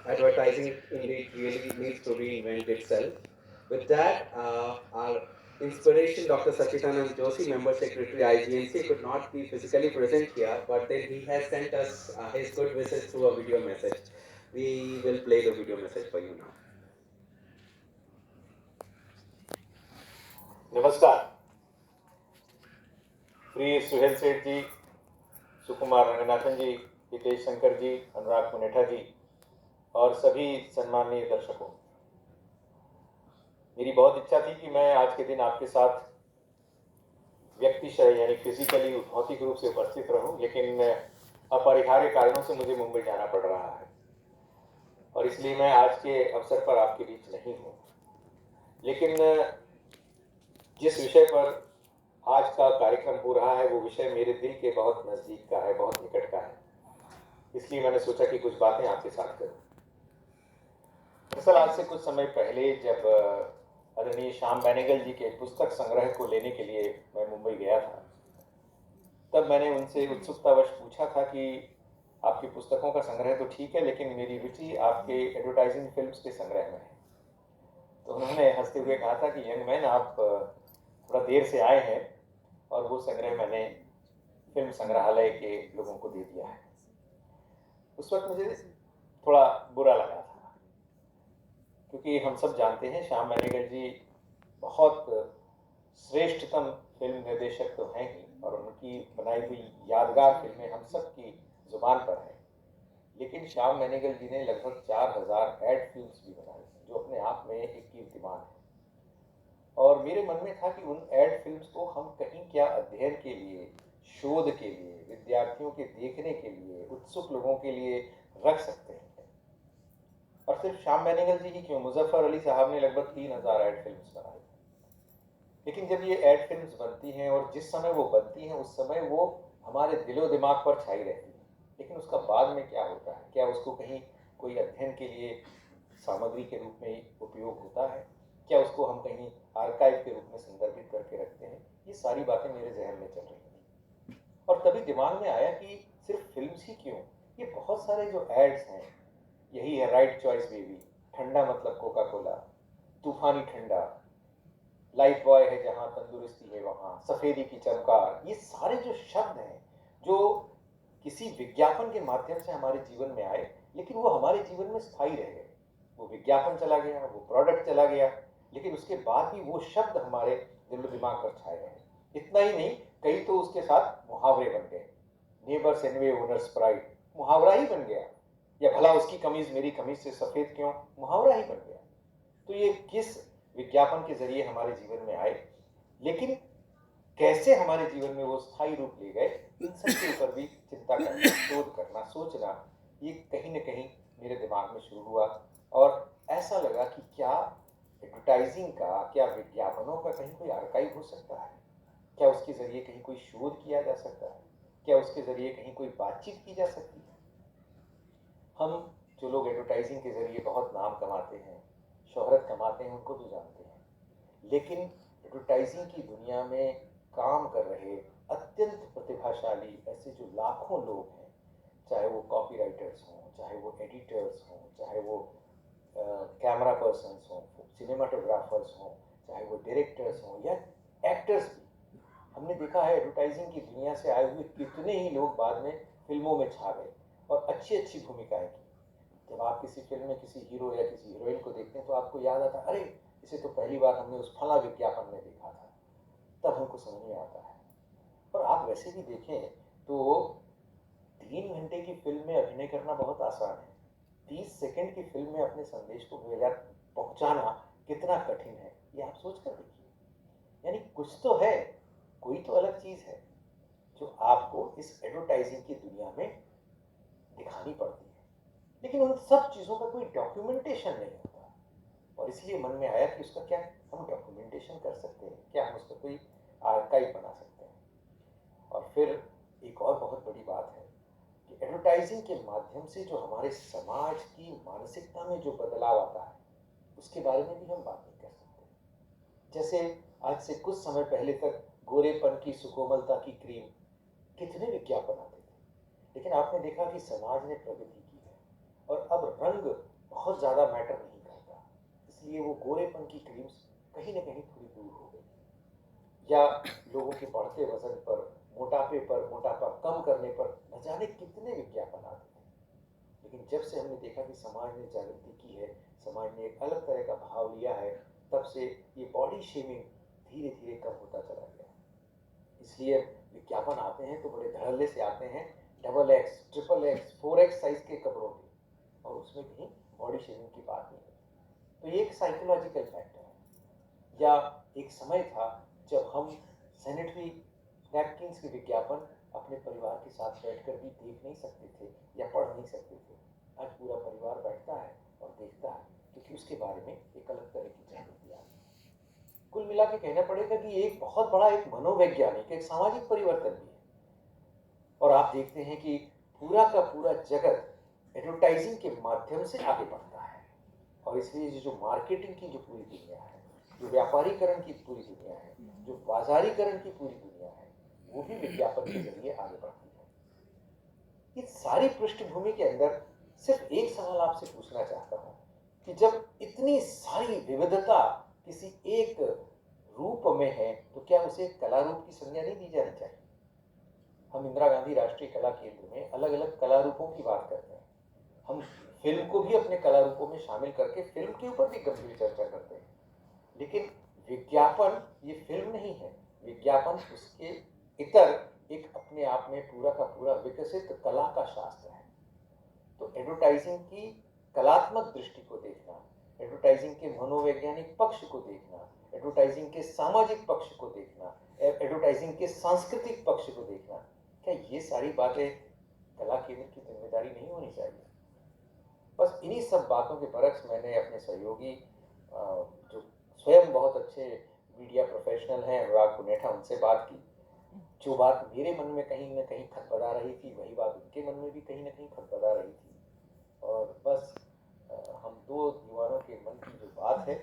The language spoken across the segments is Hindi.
advertising indeed really needs to reinvent itself. With that, our inspiration, Dr. Sachidanand Joshi, Member Secretary IGNC, could not be physically present here, but then he has sent us his good wishes through a video message. We will play the video message for you now. नमस्कार। प्रिय सुहेल सेठ जी, सुकुमार रंगनाथन जी, हितेश शंकर जी, अनुराग पुनेठा जी और सभी सम्माननीय दर्शकों, मेरी बहुत इच्छा थी कि मैं आज के दिन आपके साथ व्यक्तिशः यानी फिजिकली भौतिक रूप से उपस्थित रहूं, लेकिन अपरिहार्य कारणों से मुझे मुंबई जाना पड़ रहा है और इसलिए मैं आज के अवसर पर आपके बीच नहीं हूं। लेकिन जिस विषय पर आज का कार्यक्रम हो रहा है वो विषय मेरे दिल के बहुत नज़दीक का है, बहुत निकट का है, इसलिए मैंने सोचा कि कुछ बातें आपके साथ करूं। दरअसल आज से कुछ समय पहले जब आदरणीय श्याम बेनेगल जी के पुस्तक संग्रह को लेने के लिए मैं मुंबई गया था, तब मैंने उनसे उत्सुकतावश पूछा था कि आपकी पुस्तकों का संग्रह तो ठीक है, लेकिन मेरी रुचि आपके एडवर्टाइजिंग फिल्म्स के संग्रह में है। तो उन्होंने हंसते हुए कहा था कि यंग मैन, आप थोड़ा देर से आए हैं और वो संग्रह मैंने फिल्म संग्रहालय के लोगों को दे दिया है। उस वक्त मुझे थोड़ा बुरा लगा था, क्योंकि हम सब जानते हैं श्याम बेनेगल जी बहुत श्रेष्ठतम फिल्म निर्देशक तो हैं ही, और उनकी बनाई हुई यादगार फिल्में हम सब की जुबान पर हैं। लेकिन श्याम बेनेगल जी ने लगभग 4000 एड फिल्म्स भी बनाई, जो अपने आप में एक कीर्तिमान है। और मेरे मन में था कि उन एड फिल्म्स को हम कहीं क्या अध्ययन के लिए, शोध के लिए, विद्यार्थियों के देखने के लिए, उत्सुक लोगों के लिए रख सकते हैं। और सिर्फ श्याम बेनेगल जी ही क्यों, मुजफ्फर अली साहब ने लगभग 3000 एड फिल्म्स बनाई। लेकिन जब ये एड फिल्म्स बनती हैं और जिस समय वो बनती हैं उस समय वो हमारे दिलो दिमाग पर छाई रहती है, लेकिन उसका बाद में क्या होता है, क्या उसको कहीं कोई अध्ययन के लिए सामग्री के रूप में उपयोग होता है, क्या उसको हम कहीं आर्काइव के रूप में संदर्भित करके रखते हैं, ये सारी बातें मेरे जहन में चल रही थी। और तभी दिमाग में आया कि सिर्फ फिल्म्स ही क्यों, ये बहुत सारे जो एड्स हैं, यही है राइट चॉइस बेबी, ठंडा मतलब कोका कोला, तूफानी ठंडा, लाइफ बॉय है जहां तंदुरुस्ती है वहां, सफेदी की चमकार, ये सारे जो शब्द हैं जो किसी विज्ञापन के माध्यम से हमारे जीवन में आए, लेकिन वो हमारे जीवन में स्थायी रह गए। वो विज्ञापन चला गया, वो प्रोडक्ट चला गया, लेकिन उसके बाद भी वो शब्द हमारे दिल दिमाग पर छाए रहे। इतना ही नहीं, कई तो उसके साथ मुहावरे बन गए। नेबर्स एनवे ओनर्स प्राइड मुहावरा ही बन गया, या भला उसकी कमीज मेरी कमीज से सफेद क्यों, मुहावरा ही बन गया। तो ये किस विज्ञापन के जरिए हमारे जीवन में आए, लेकिन कैसे हमारे जीवन में वो स्थायी रूप ले गए, इन सब के ऊपर भी चिंता करना, शोध करना, सोचना, ये कहीं ना कहीं मेरे दिमाग में शुरू हुआ। और ऐसा लगा कि क्या एडवर्टाइजिंग का, क्या विज्ञापनों का कहीं कोई आर्काइव हो सकता है, क्या उसके जरिए कहीं कोई शोध किया जा सकता है, क्या उसके जरिए कहीं कोई बातचीत की जा सकती है। हम जो लोग एडवर्टाइजिंग के जरिए बहुत नाम कमाते हैं, शोहरत कमाते हैं, उनको भी जानते हैं, लेकिन एडवर्टाइजिंग की दुनिया में काम कर रहे अत्यंत प्रतिभाशाली ऐसे जो लाखों लोग हैं, चाहे वो कॉपी राइटर्स हों, चाहे वो एडिटर्स हों, चाहे वो कैमरा पर्सन्स हों, सिनेमाटोग्राफर्स हों, चाहे वो डायरेक्टर्स हों या एक्टर्स भी, हमने देखा है एडवर्टाइजिंग की दुनिया से आए हुए कितने ही लोग बाद में फिल्मों में छा गए और अच्छी अच्छी भूमिकाएं की। जब आप किसी फिल्म में किसी हीरो या किसी हीरोइन को देखते हैं तो आपको याद आता है, अरे इसे तो पहली बार हमने उस फला विज्ञापन में देखा था, तब हमको समझ में आता है। और आप वैसे भी देखें तो 3 घंटे की फिल्म में अभिनय करना बहुत आसान है, 30 सेकंड की फिल्म में अपने संदेश को पहुंचाना कितना कठिन है, ये आप सोच कर देखिए। यानी कुछ तो है, कोई तो अलग चीज है जो आपको इस एडवर्टाइजिंग की दुनिया में दिखानी पड़ती है, लेकिन उन सब चीजों का कोई डॉक्यूमेंटेशन नहीं होता। और इसलिए मन में आया कि उसका क्या हम डॉक्यूमेंटेशन कर सकते हैं, क्या हम उसका कोई आर्काइव बना सकते हैं। और फिर एक और बहुत बड़ी बात है कि एडवर्टाइजिंग के माध्यम से जो हमारे समाज की मानसिकता में जो बदलाव आता है, उसके बारे में भी हम बात नहीं कर सकते। जैसे आज से कुछ समय पहले तक गोरेपन की, सुकोमलता की क्रीम, कितने विज्ञापन आते थे, लेकिन आपने देखा कि समाज ने प्रगति की है और अब रंग बहुत ज़्यादा मैटर नहीं करता, इसलिए वो गोरेपन की क्रीम्स कहीं ना कहीं थोड़ी दूर हो गई। या लोगों के बढ़ते वजन पर, मोटापा कम करने पर न जाने कितने विज्ञापन आते हैं। लेकिन जब से हमने देखा कि समाज ने जागृति की है, समाज ने एक अलग तरह का भाव लिया है, तब से ये बॉडी शेमिंग धीरे धीरे कम होता चला गया। इसलिए विज्ञापन आते हैं तो बड़े धड़ल्ले से आते हैं, XXX, XXX, 4X साइज के कपड़ों के, और उसमें कहीं बॉडी शेमिंग की बात नहीं है। तो ये एक साइकोलॉजिकल फैक्टर है। या एक समय था जब हम सैनिटरी नैपकिन्स के विज्ञापन अपने परिवार के साथ बैठकर भी देख नहीं सकते थे या पढ़ नहीं सकते थे। आज पूरा परिवार बैठता है और देखता है, क्योंकि उसके बारे में एक अलग तरह की जागृति आ गई। कुल मिला के कहना पड़ेगा कि एक बहुत बड़ा एक मनोवैज्ञानिक, एक सामाजिक परिवर्तन भी है। और आप देखते हैं कि पूरा का पूरा जगत एडवर्टाइजिंग के माध्यम से आगे बढ़ता है, और इसलिए जो मार्केटिंग की जो पूरी दुनिया है, जो व्यापारीकरण की पूरी दुनिया है, जो बाजारीकरण की पूरी दुनिया है, वो भी विज्ञापन के जरिए आगे बढ़ती है। इस सारी पृष्ठभूमि के अंदर सिर्फ एक सवाल आपसे पूछना चाहता हूं कि जब इतनी सारी विविधता किसी एक रूप में है, तो क्या उसे कला रूप की संज्ञा नहीं दी जानी चाहिए? हम इंदिरा गांधी राष्ट्रीय कला केंद्र में अलग अलग कला रूपों की बात करते हैं। हम फिल्म को भी अपने कला रूपों में शामिल करके फिल्म के ऊपर भी गंभीर चर्चा करते हैं। लेकिन विज्ञापन ये फिल्म नहीं है, विज्ञापन उसके इतर एक अपने आप में पूरा का पूरा विकसित कला का शास्त्र है। तो एडवर्टाइजिंग की कलात्मक दृष्टि को देखना, एडवर्टाइजिंग के मनोवैज्ञानिक पक्ष को देखना, एडवर्टाइजिंग के सामाजिक पक्ष को देखना, एडवर्टाइजिंग के सांस्कृतिक पक्ष को देखना, क्या ये सारी बातें कला केंद्र की जिम्मेदारी नहीं होनी चाहिए? बस इन्हीं सब बातों के बरक्स मैंने अपने सहयोगी जो स्वयं बहुत अच्छे मीडिया प्रोफेशनल हैं, अनुराग पुनेठा, उनसे बात की। जो बात मेरे मन में कहीं ना कहीं खटपटा रही थी, वही बात उनके मन में भी कहीं ना कहीं खटपटा रही थी। और बस हम दो युवाओं के मन की जो बात है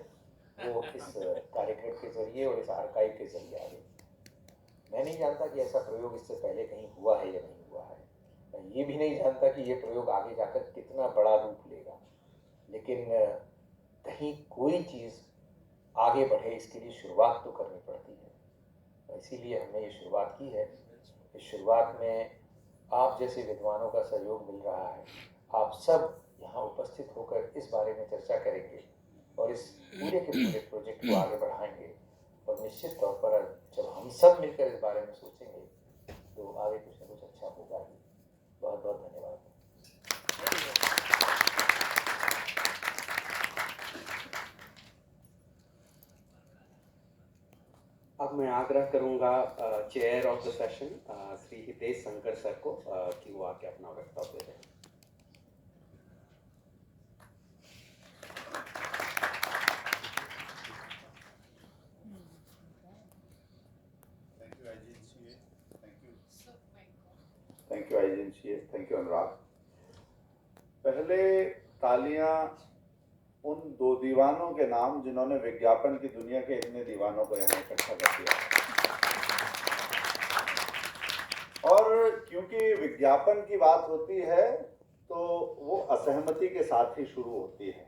वो इस कार्यक्रम के जरिए और इस आर्काइव के जरिए आ गई। मैं नहीं जानता कि ऐसा प्रयोग इससे पहले कहीं हुआ है या नहीं हुआ है। मैं ये भी नहीं जानता कि ये प्रयोग आगे जाकर कितना बड़ा रूप लेगा। लेकिन कहीं कोई चीज़ आगे बढ़े, इसके लिए शुरुआत तो करनी पड़ती है। इसीलिए हमने ये शुरुआत की है। इस शुरुआत में आप जैसे विद्वानों का सहयोग मिल रहा है। आप सब यहाँ उपस्थित होकर इस बारे में चर्चा करेंगे और इस पूरे के पूरे प्रोजेक्ट को आगे बढ़ाएंगे। और निश्चित तौर पर जब हम सब मिलकर इस बारे में सोचेंगे तो आगे कुछ न कुछ अच्छा होगा ही। बहुत बहुत धन्यवाद। अब मैं आग्रह करूंगा chair of the session Shri Hitesh Shankar sir को कि वो आके अपना वक्तव्य दें। Thank you IGNCA, thank you Anurag. पहले तालियां उन दो दीवानों के नाम जिन्होंने विज्ञापन की दुनिया के इतने दीवानों को यहाँ इकट्ठा कर दिया। और क्योंकि विज्ञापन की बात होती है तो वो असहमति के साथ ही शुरू होती है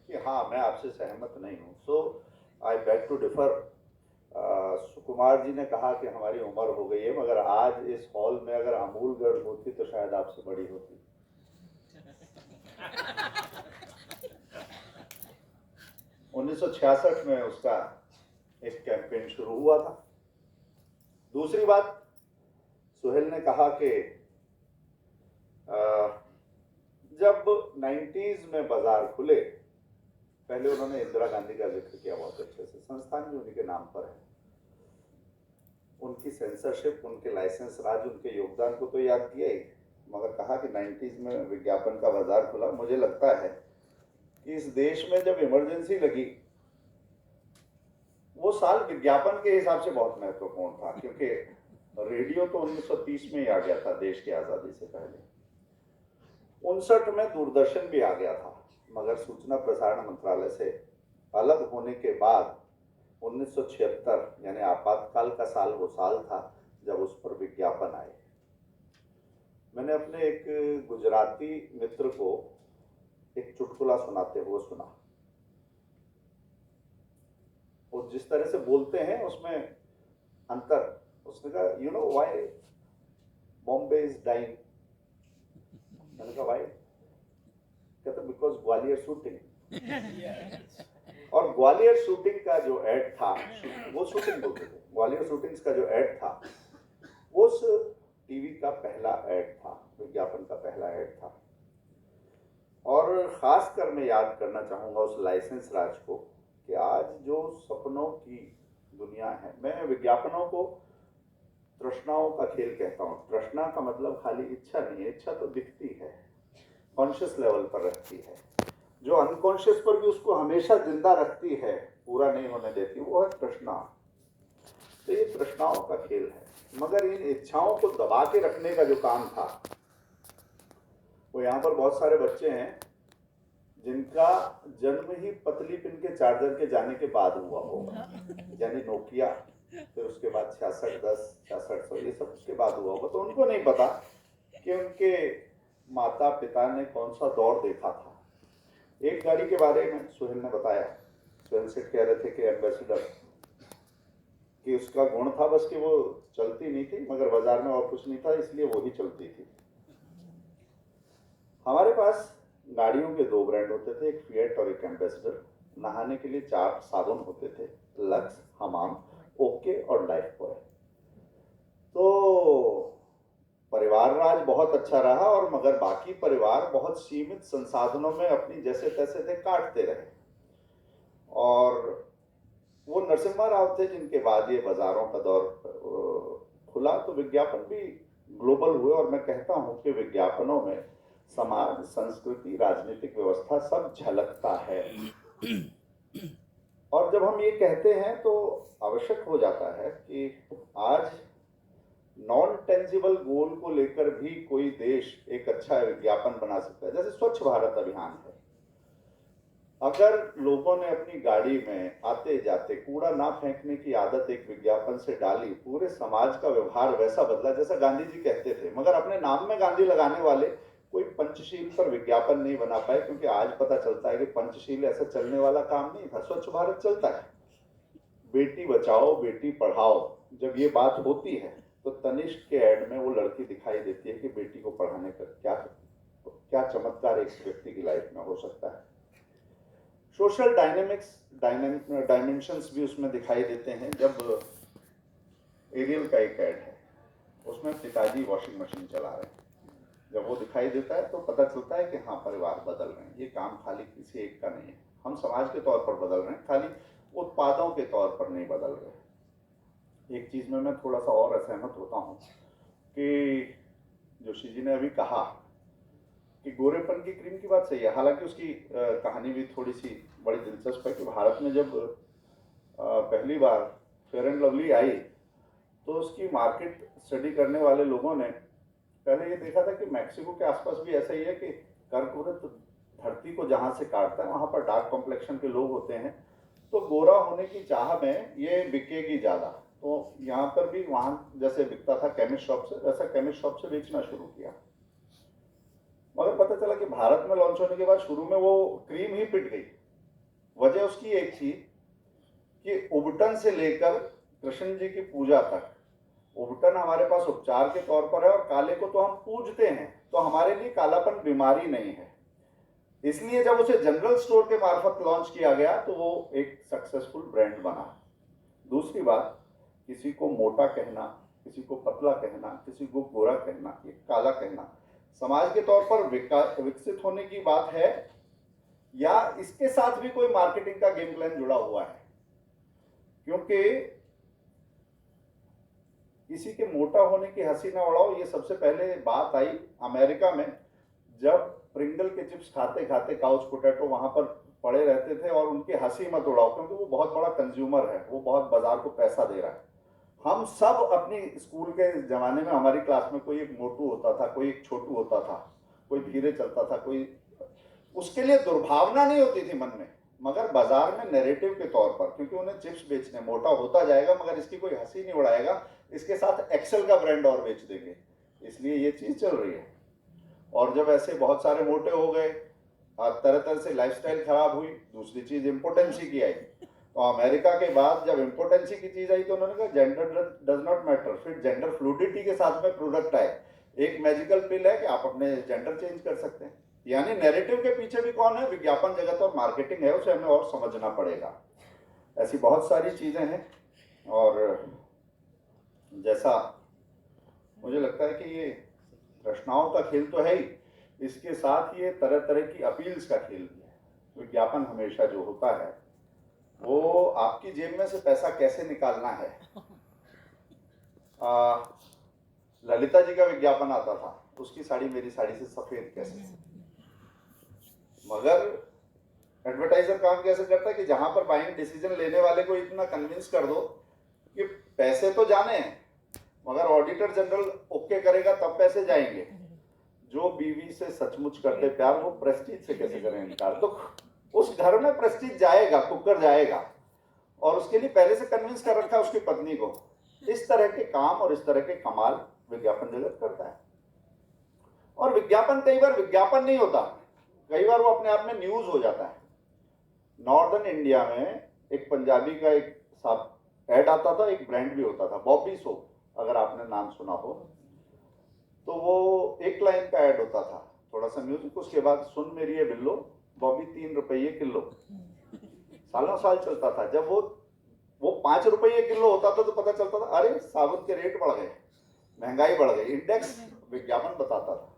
कि हाँ, मैं आपसे सहमत नहीं हूँ। सो आई बेग टू डिफर। सुकुमार जी ने कहा कि हमारी उम्र हो गई है, मगर आज इस हॉल में अगर अमूल गर्ल होती तो शायद आपसे बड़ी होती। 1966 में उसका एक कैंपेन शुरू हुआ था। दूसरी बात, सुहेल ने कहा कि जब 90s में बाजार खुले, पहले उन्होंने इंदिरा गांधी का जिक्र किया बहुत अच्छे से। संस्थान भी उन्हीं के नाम पर है। उनकी सेंसरशिप, उनके लाइसेंस राज, उनके योगदान को तो याद किया ही, मगर कहा कि 90s में विज्ञापन का बाजार खुला। मुझे लगता है कि इस देश में जब इमरजेंसी लगी, वो साल विज्ञापन के हिसाब से बहुत महत्वपूर्ण था, क्योंकि रेडियो तो 1930 में ही आ गया था देश की आज़ादी से पहले। 59 में दूरदर्शन भी आ गया था, मगर सूचना प्रसारण मंत्रालय से अलग होने के बाद 1976 यानी आपातकाल का साल वो साल था जब उस पर विज्ञापन आए। मैंने अपने एक गुजराती मित्र को एक चुटकुला सुनाते हुए सुना। वो जिस तरह से बोलते हैं उसमें अंतर, उसने कहा you know why Bombay is dying. मैंने कहा व्हाई? कहता बिकॉज ग्वालियर शूटिंग। और ग्वालियर शूटिंग का जो एड था, वो शूटिंग बोलते थे, ग्वालियर शूटिंग्स का जो एड था वो उस टीवी का पहला एड था, विज्ञापन का पहला एड था। और खासकर मैं याद करना चाहूँगा उस लाइसेंस राज को कि आज जो सपनों की दुनिया है, मैं विज्ञापनों को तृष्णाओं का खेल कहता हूँ। तृष्णा का मतलब खाली इच्छा नहीं है, इच्छा तो दिखती है, कॉन्शियस लेवल पर रहती है। जो अनकॉन्शियस पर भी उसको हमेशा जिंदा रखती है, पूरा नहीं होने देती, वो है तृष्णा। तो ये तृष्णाओं का खेल है। मगर इन इच्छाओं को दबा के रखने का जो काम था, वो यहाँ पर बहुत सारे बच्चे हैं जिनका जन्म ही पतली पिन के चार्जर के जाने के बाद हुआ होगा, यानी नोकिया, फिर उसके बाद 6610, 6600, ये सब उसके बाद हुआ होगा। तो उनको नहीं पता कि उनके माता पिता ने कौन सा दौर देखा था। एक गाड़ी के बारे में सुहेल ने बताया, सुहेल सेठ कह रहे थे कि एम्बेसडर, कि उसका गुण था बस कि वो चलती नहीं थी, मगर बाजार में और कुछ नहीं था, इसलिए वो ही चलती थी। हमारे पास गाड़ियों के 2 ब्रांड होते थे, एक फिएट और एक एम्बेसडर। नहाने के लिए 4 साबुन होते थे, लक्स, हमाम, ओके और लाइफ बॉय। तो परिवार राज बहुत अच्छा रहा, और मगर बाकी परिवार बहुत सीमित संसाधनों में अपनी जैसे तैसे थे काटते रहे। और वो नरसिम्हा राव थे जिनके बाद ये बाजारों का दौर खुला, तो विज्ञापन भी ग्लोबल हुए। और मैं कहता हूँ कि विज्ञापनों में समाज, संस्कृति, राजनीतिक व्यवस्था सब झलकता है। और जब हम ये कहते हैं तो आवश्यक हो जाता है कि आज नॉन टेंजिबल गोल को लेकर भी कोई देश एक अच्छा विज्ञापन बना सकता है। जैसे स्वच्छ भारत अभियान है, अगर लोगों ने अपनी गाड़ी में आते जाते कूड़ा ना फेंकने की आदत एक विज्ञापन से डाली, पूरे समाज का व्यवहार वैसा बदला जैसा गांधी जी कहते थे। मगर अपने नाम में गांधी लगाने वाले कोई पंचशील पर विज्ञापन नहीं बना पाए, क्योंकि आज पता चलता है कि पंचशील ऐसा चलने वाला काम नहीं था, स्वच्छ भारत चलता है। बेटी बचाओ बेटी पढ़ाओ, जब ये बात होती है तो तनिष्क के ऐड में वो लड़की दिखाई देती है कि बेटी को पढ़ाने का क्या चमत्कार एक व्यक्ति की लाइफ में हो सकता है। सोशल डायमेंशंस भी उसमें दिखाई देते हैं। जब एरियल का एक ऐड है, उसमें पिताजी वॉशिंग मशीन चला रहे हैं, जब वो दिखाई देता है तो पता चलता है कि हाँ, परिवार बदल रहे हैं। ये काम खाली किसी एक का नहीं है, हम समाज के तौर पर बदल रहे हैं, खाली उत्पादों के तौर पर नहीं बदल रहे। एक चीज़ में मैं थोड़ा सा और असहमत होता हूँ कि जोशी जी ने अभी कहा कि गोरेपन की क्रीम की बात सही है। हालांकि उसकी कहानी भी थोड़ी सी बड़ी दिलचस्प है कि भारत में जब पहली बार फेयर एंड लवली आई तो उसकी मार्केट स्टडी करने वाले लोगों ने पहले ये देखा था कि मैक्सिको के आसपास भी ऐसा ही है कि कर्कवृत्त धरती को जहाँ से काटता है वहाँ पर डार्क कॉम्प्लेक्शन के लोग होते हैं, तो गोरा होने की चाह में ये बिकेगी ज़्यादा। तो यहाँ पर भी वहाँ जैसे बिकता था केमिस्ट शॉप से, वैसा केमिस्ट शॉप से बेचना शुरू किया। मगर पता चला कि भारत में लॉन्च होने के बाद शुरू में वो क्रीम ही पिट गई। वजह उसकी एक थी कि उबटन से लेकर कृष्ण जी की पूजा तक, उबटन हमारे पास उपचार के तौर पर है और काले को तो हम पूजते हैं, तो हमारे लिए कालापन बीमारी नहीं है। इसलिए जब उसे जनरल स्टोर के मार्फत लॉन्च किया गया तो वो एक सक्सेसफुल ब्रांड बना। दूसरी बात, किसी को मोटा कहना, किसी को पतला कहना, किसी को गोरा कहना, ये काला कहना समाज के तौर पर विकसित होने की बात है, या इसके साथ भी कोई मार्केटिंग का गेम प्लान जुड़ा हुआ है? क्योंकि किसी के मोटा होने की हंसी ना उड़ाओ, ये सबसे पहले बात आई अमेरिका में, जब प्रिंगल के चिप्स खाते खाते काउच पोटैटो वहां पर पड़े रहते थे और उनकी हंसी मत उड़ाओ, क्योंकि वो बहुत बड़ा कंज्यूमर है, वो बहुत बाजार को पैसा दे रहा है। हम सब अपनी स्कूल के जमाने में हमारी क्लास में कोई एक मोटू होता था, कोई एक छोटू होता था, कोई धीरे चलता था, कोई, उसके लिए दुर्भावना नहीं होती थी मन में, मगर बाजार में नैरेटिव के तौर पर, क्योंकि उन्हें चिप्स बेचने, मोटा होता जाएगा मगर इसकी कोई हंसी नहीं उड़ाएगा, इसके साथ एक्सेल का ब्रांड और बेच देंगे, इसलिए ये चीज चल रही है। और जब ऐसे बहुत सारे मोटे हो गए, तरह तरह से लाइफस्टाइल खराब हुई। दूसरी चीज इम्पोर्टेंसी की आई, तो अमेरिका के बाद जब इम्पोर्टेंसी की चीज आई तो उन्होंने कहा जेंडर डज नॉट मैटर। फिर जेंडर फ्लूडिटी के साथ में प्रोडक्ट आए। एक मैजिकल पिल है कि आप अपने जेंडर चेंज कर सकते हैं। यानी नैरेटिव के पीछे भी कौन है? विज्ञापन जगत और मार्केटिंग है, उसे हमें और समझना पड़ेगा। ऐसी बहुत सारी चीजें हैं और जैसा मुझे लगता है कि ये रचनाओं का खेल तो है ही, इसके साथ ये तरह तरह की अपील्स का खेल भी है। विज्ञापन हमेशा जो होता है वो आपकी जेब में से पैसा कैसे निकालना है। ललिता जी का विज्ञापन आता था, उसकी साड़ी मेरी साड़ी से सफेद कैसे। मगर एडवर्टाइजर काम कैसे करता है कि जहां पर बाइंग डिसीजन लेने वाले को इतना कन्विंस कर दो कि पैसे तो जाने हैं, मगर ऑडिटर जनरल ओके करेगा तब पैसे जाएंगे। जो बीवी से सचमुच करते प्यार वो प्रेस्टीज से कैसे करें इनकार। तो उस घर में प्रेस्टीज जाएगा, कुकर जाएगा, और उसके लिए पहले से कन्विंस कर रखा है उसकी पत्नी को। इस तरह के काम और इस तरह के कमाल विज्ञापन जगत करता है। और विज्ञापन कई बार विज्ञापन नहीं होता, कई बार वो अपने आप में न्यूज हो जाता है। नॉर्दर्न इंडिया में एक पंजाबी का एक साहब ऐड आता था, एक ब्रांड भी होता था, बॉबी सोप, अगर आपने नाम सुना हो। तो वो एक लाइन का ऐड होता था, थोड़ा सा म्यूजिक, उसके बाद सुन मेरी ये बिल्लो, बॉबी 3 रुपये किलो। सालों साल चलता था। जब वो 5 रुपये किलो होता था तो पता चलता था अरे साबुन के रेट बढ़ गए, महंगाई बढ़ गई। इंडेक्स विज्ञापन बताता था।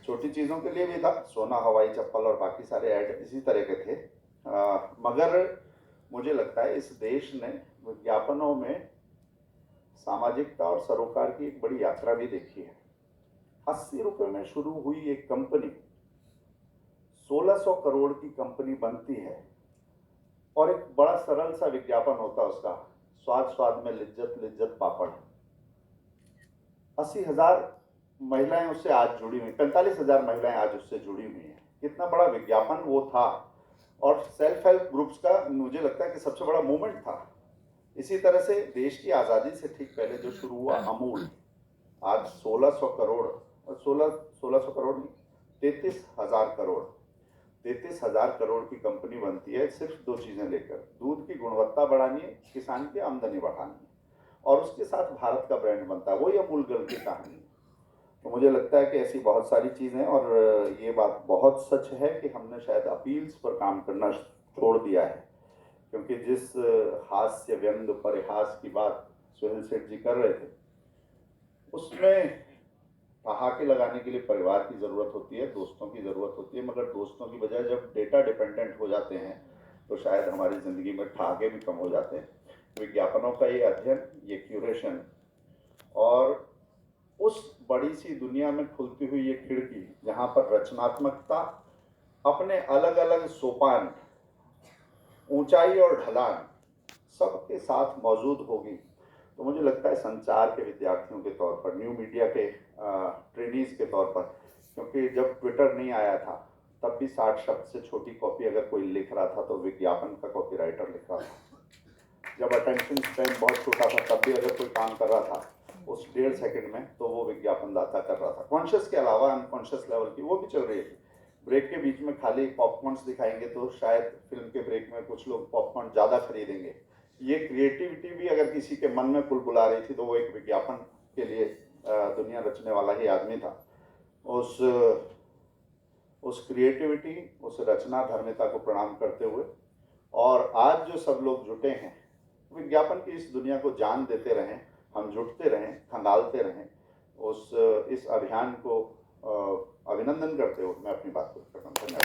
छोटी चीजों के लिए भी था, सोना, हवाई चप्पल और बाकी सारे ऐड इसी तरह के थे। मगर मुझे लगता है इस देश ने विज्ञापनों में सामाजिकता और सरोकार की एक बड़ी यात्रा भी देखी है। 80 रुपए में शुरू हुई एक कंपनी 1600 करोड़ की कंपनी बनती है, और एक बड़ा सरल सा विज्ञापन होता है उसका, स्वाद स्वाद में लिज्जत लिज्जत पापड़। 80,000 महिलाएं उससे आज जुड़ी हुई, 45,000 महिलाएं आज उससे जुड़ी हुई हैं। कितना बड़ा विज्ञापन वो था, और सेल्फ हेल्प ग्रुप्स का मुझे लगता है कि सबसे बड़ा मूवमेंट था। इसी तरह से देश की आज़ादी से ठीक पहले जो शुरू हुआ अमूल, आज 1600 करोड़, 1600 करोड़ नहीं, 33,000 करोड़, 33,000 करोड़ की कंपनी बनती है सिर्फ 2 चीजें लेकर, दूध की गुणवत्ता बढ़ानी है, किसान की आमदनी बढ़ानी है, और उसके साथ भारत का ब्रांड बनता है। वही अमूल गर्ल की कहानी। तो मुझे लगता है कि ऐसी बहुत सारी चीजें, और ये बात बहुत सच है कि हमने शायद अपील्स पर काम करना छोड़ दिया है, क्योंकि जिस हास्य व्यंग परिहास की बात सुहेल सेठ जी कर रहे थे, उसमें ठहाके लगाने के लिए परिवार की जरूरत होती है, दोस्तों की जरूरत होती है, मगर दोस्तों की बजाय जब डेटा डिपेंडेंट हो जाते हैं तो शायद हमारी जिंदगी में ठहाके भी कम हो जाते हैं। विज्ञापनों का ये अध्ययन, ये क्यूरेशन, और उस बड़ी सी दुनिया में खुलती हुई ये खिड़की जहाँ पर रचनात्मकता अपने अलग अलग सोपान, ऊंचाई और ढलान सबके साथ मौजूद होगी, तो मुझे लगता है संचार के विद्यार्थियों के तौर पर, न्यू मीडिया के ट्रेनीज के तौर पर, क्योंकि जब ट्विटर नहीं आया था तब भी 60 शब्द से छोटी कॉपी अगर कोई लिख रहा था तो विज्ञापन का कॉपीराइटर लिख रहा था। जब अटेंशन स्पैन बहुत छोटा था तब भी अगर कोई काम कर रहा था उस 1.5 सेकंड में, तो वो विज्ञापन दाता कर रहा था। कॉन्शियस के अलावा अनकॉन्शियस लेवल की वो भी चल रही थी। ब्रेक के बीच में खाली पॉपकॉर्न्स दिखाएंगे तो शायद फिल्म के ब्रेक में कुछ लोग पॉपकॉर्न ज़्यादा खरीदेंगे। ये क्रिएटिविटी भी अगर किसी के मन में बुलबुला रही थी तो वो एक विज्ञापन के लिए दुनिया रचने वाला ही आदमी था। उस क्रिएटिविटी, उस रचना धर्मिता को प्रणाम करते हुए, और आज जो सब लोग जुटे हैं विज्ञापन की इस दुनिया को जान देते रहें, हम जुटते रहें, खंगालते रहें, इस अभियान को अभिनंदन करते हुए मैं अपनी बात को करता हूँ। धन्यवाद।